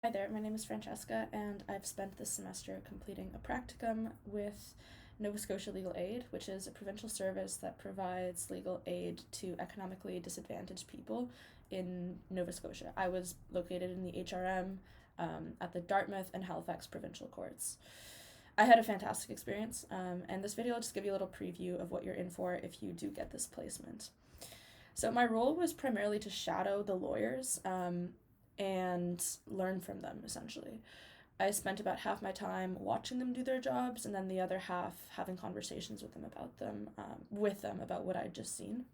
Hi there, my name is Francesca, and I've spent this semester completing a practicum with Nova Scotia Legal Aid, which is a provincial service that provides legal aid to economically disadvantaged people in Nova Scotia. I was located in the HRM at the Dartmouth and Halifax provincial courts. I had a fantastic experience, and this video will just give you a little preview of what you're in for if you do get this placement. So, my role was primarily to shadow the lawyers and learn from them essentially. I spent about half my time watching them do their jobs, and then the other half having conversations with them about what I'd just seen.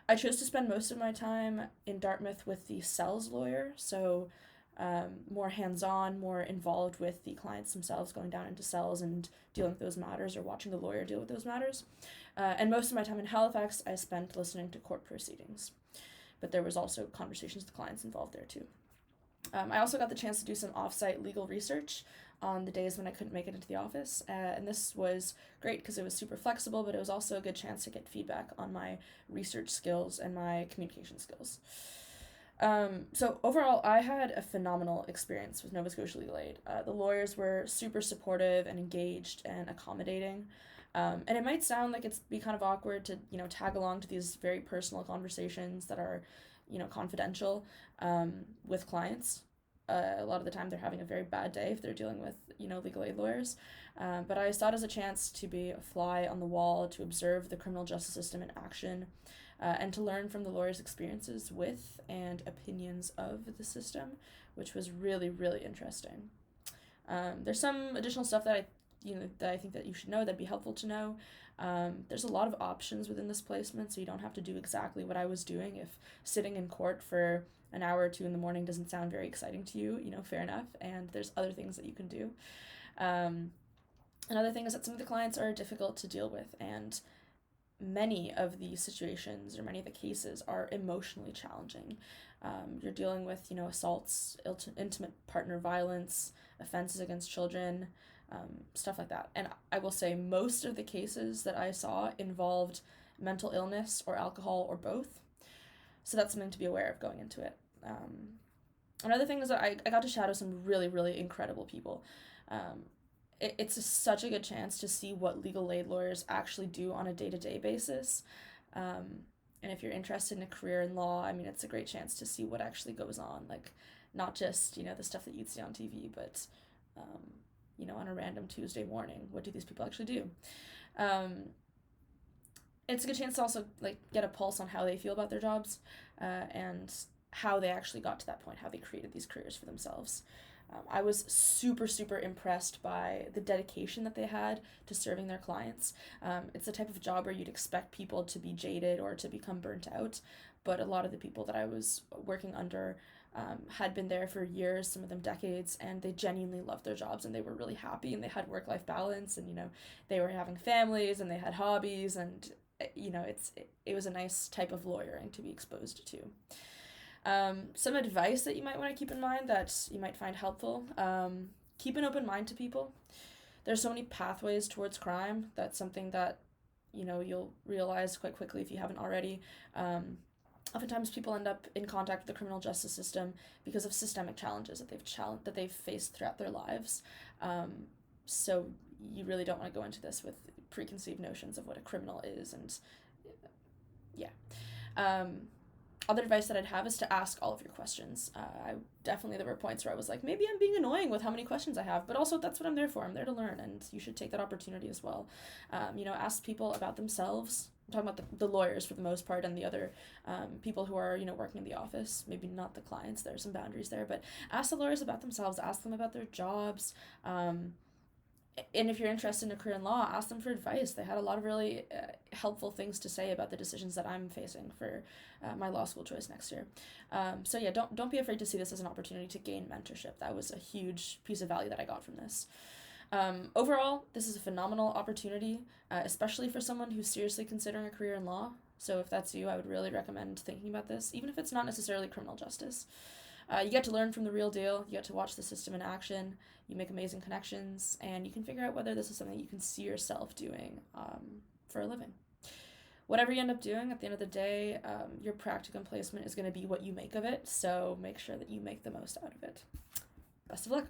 I chose to spend most of my time in Dartmouth with the sales lawyer, so more hands on, more involved with the clients themselves, going down into cells and dealing with those matters or watching the lawyer deal with those matters. And most of my time in Halifax, I spent listening to court proceedings. But there was also conversations with clients involved there too. I also got the chance to do some offsite legal research on the days when I couldn't make it into the office, and this was great because it was super flexible, but it was also a good chance to get feedback on my research skills and my communication skills. So overall, I had a phenomenal experience with Nova Scotia Legal Aid. The lawyers were super supportive and engaged and accommodating. And it might sound like it's be kind of awkward to, tag along to these very personal conversations that are, confidential with clients. A lot of the time they're having a very bad day if they're dealing with, legal aid lawyers. But I saw it as a chance to be a fly on the wall, to observe the criminal justice system in action, and to learn from the lawyers' experiences with and opinions of the system, which was really, really interesting. There's some additional stuff that I think that you should know that'd be helpful to know. There's a lot of options within this placement, so you don't have to do exactly what I was doing. If sitting in court for an hour or two in the morning doesn't sound very exciting to you, fair enough. And there's other things that you can do. Another thing is that some of the clients are difficult to deal with, and many of the situations or many of the cases are emotionally challenging. You're dealing with, assaults, intimate partner violence, offenses against children, stuff like that. And I will say most of the cases that I saw involved mental illness or alcohol or both. So that's something to be aware of going into it. Another thing is that I got to shadow some really, really incredible people. It's such a good chance to see what legal aid lawyers actually do on a day-to-day basis. And if you're interested in a career in law, I mean, it's a great chance to see what actually goes on. Like, not just, the stuff that you'd see on TV, but, on a random Tuesday morning, what do these people actually do? It's a good chance to also, like, get a pulse on how they feel about their jobs, and how they actually got to that point, how they created these careers for themselves. I was super, super impressed by the dedication that they had to serving their clients. It's the type of job where you'd expect people to be jaded or to become burnt out, but a lot of the people that I was working under had been there for years, some of them decades, and they genuinely loved their jobs and they were really happy and they had work-life balance, and they were having families and they had hobbies, and it was a nice type of lawyering to be exposed to. Some advice that you might want to keep in mind that you might find helpful: keep an open mind to people. There's so many pathways towards crime. That's something that you'll realize quite quickly if you haven't already. Oftentimes people end up in contact with the criminal justice system because of systemic challenges that they've faced throughout their lives. So you really don't want to go into this with preconceived notions of what a criminal is, and yeah. Other advice that I'd have is to ask all of your questions. There were points where I was like, maybe I'm being annoying with how many questions I have, but also that's what I'm there for. I'm there to learn, and you should take that opportunity as well. Ask people about themselves. I'm talking about the lawyers for the most part, and the other people who are, working in the office. Maybe not the clients. There are some boundaries there, but ask the lawyers about themselves. Ask them about their jobs. And if you're interested in a career in law, ask them for advice. They had a lot of really helpful things to say about the decisions that I'm facing for my law school choice next year. So yeah, don't be afraid to see this as an opportunity to gain mentorship. That was a huge piece of value that I got from this. Overall, this is a phenomenal opportunity, especially for someone who's seriously considering a career in law. So if that's you, I would really recommend thinking about this, even if it's not necessarily criminal justice. You get to learn from the real deal, you get to watch the system in action, you make amazing connections, and you can figure out whether this is something you can see yourself doing for a living. Whatever you end up doing, at the end of the day, your practicum placement is going to be what you make of it, so make sure that you make the most out of it. best of luck.